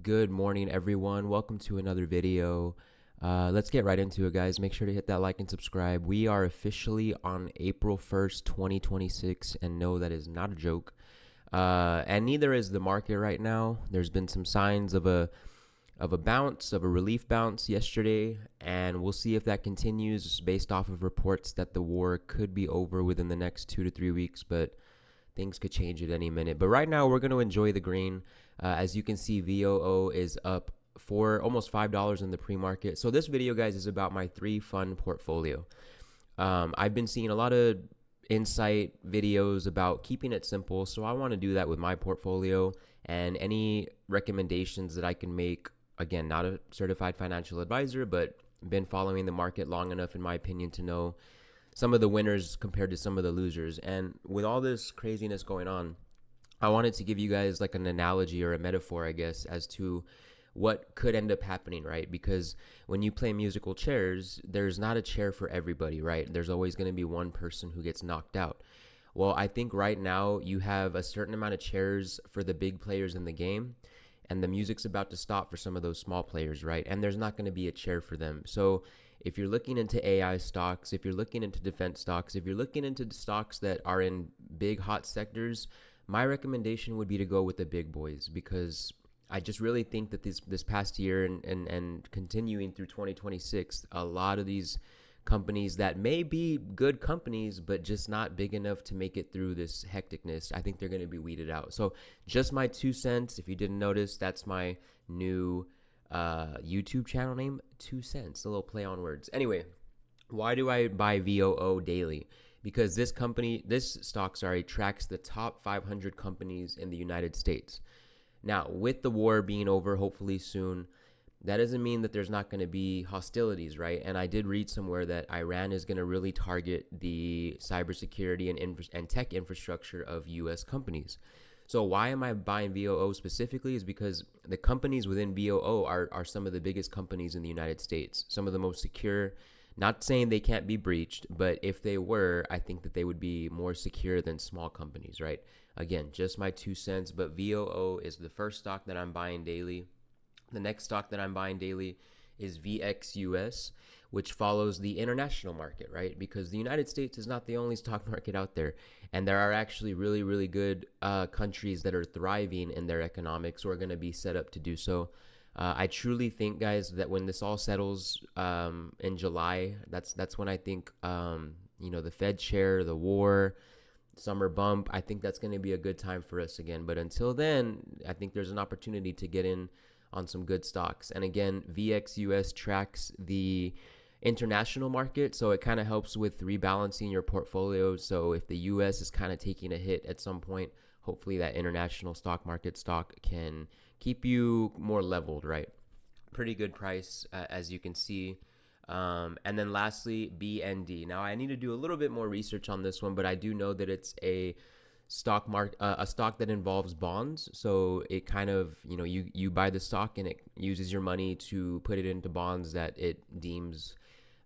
Good morning, everyone. Welcome to another video. Let's get right into it, guys. Make sure to hit that like and subscribe. We are officially on April 1st, 2026, and no, that is not a joke. And neither is the market right now. There's been some signs of a bounce, of a relief bounce yesterday, and we'll see if that continues based off of reports that the war could be over within the next 2 to 3 weeks, but things could change at any minute. But right now, we're going to enjoy the green. As you can see, VOO is up for almost $5 in the pre-market. So this video, guys, is about my 3 fund portfolio. I've been seeing a lot of insight videos about keeping it simple, so I want to do that with my portfolio, and any recommendations that I can make. Again, not a certified financial advisor, but been following the market long enough, in my opinion, to know some of the winners compared to some of the losers. And with all this craziness going on, I wanted to give you guys like an analogy or a metaphor, I guess, as to what could end up happening, right? Because when you play musical chairs, there's not a chair for everybody, right? There's always going to be one person who gets knocked out. Well, I think right now you have a certain amount of chairs for the big players in the game, and the music's about to stop for some of those small players, right? And there's not going to be a chair for them. So if you're looking into AI stocks, if you're looking into defense stocks, if you're looking into stocks that are in big hot sectors, my recommendation would be to go with the big boys, because I just really think that this past year and continuing through 2026, a lot of these companies that may be good companies but just not big enough to make it through this hecticness, I think they're going to be weeded out. So just my 2 cents. If you didn't notice, that's my new YouTube channel name, 2 cents, a little play on words. Anyway, why do I buy VOO daily? Because this stock, tracks the top 500 companies in the United States. Now, with the war being over, hopefully soon, that doesn't mean that there's not going to be hostilities, right? And I did read somewhere that Iran is going to really target the cybersecurity and tech infrastructure of U.S. companies. So why am I buying VOO specifically is because the companies within VOO are some of the biggest companies in the United States, some of the most secure. Not saying they can't be breached, but if they were, I think that they would be more secure than small companies, right? Again, just my 2 cents, but VOO is the first stock that I'm buying daily. The next stock that I'm buying daily is VXUS, which follows the international market, right? Because the United States is not the only stock market out there. And there are actually really, really good countries that are thriving in their economics or are going to be set up to do so. I truly think, guys, that when this all settles in July, that's when I think, the Fed chair, the war, summer bump, I think that's going to be a good time for us again. But until then, I think there's an opportunity to get in on some good stocks. And again, VXUS tracks the international market, so it kind of helps with rebalancing your portfolio. So if the US is kind of taking a hit at some point, hopefully that international stock market stock can keep you more leveled, right? Pretty good price, as you can see. And then lastly, BND. Now I need to do a little bit more research on this one, but I do know that it's a a stock that involves bonds. So it kind of, you buy the stock and it uses your money to put it into bonds that it deems,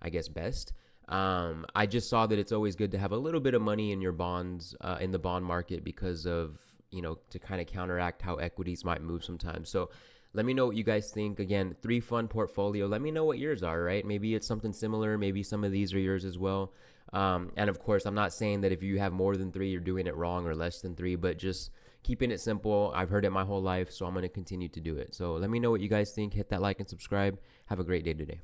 I guess, best. I just saw that it's always good to have a little bit of money in your bonds, in the bond market, because of, to kind of counteract how equities might move sometimes. So let me know what you guys think. Again, 3 fund portfolio. Let me know what yours are, right? Maybe it's something similar. Maybe some of these are yours as well. And of course, I'm not saying that if you have more than 3, you're doing it wrong, or less than 3, but just keeping it simple. I've heard it my whole life, so I'm going to continue to do it. So let me know what you guys think. Hit that like and subscribe. Have a great day today.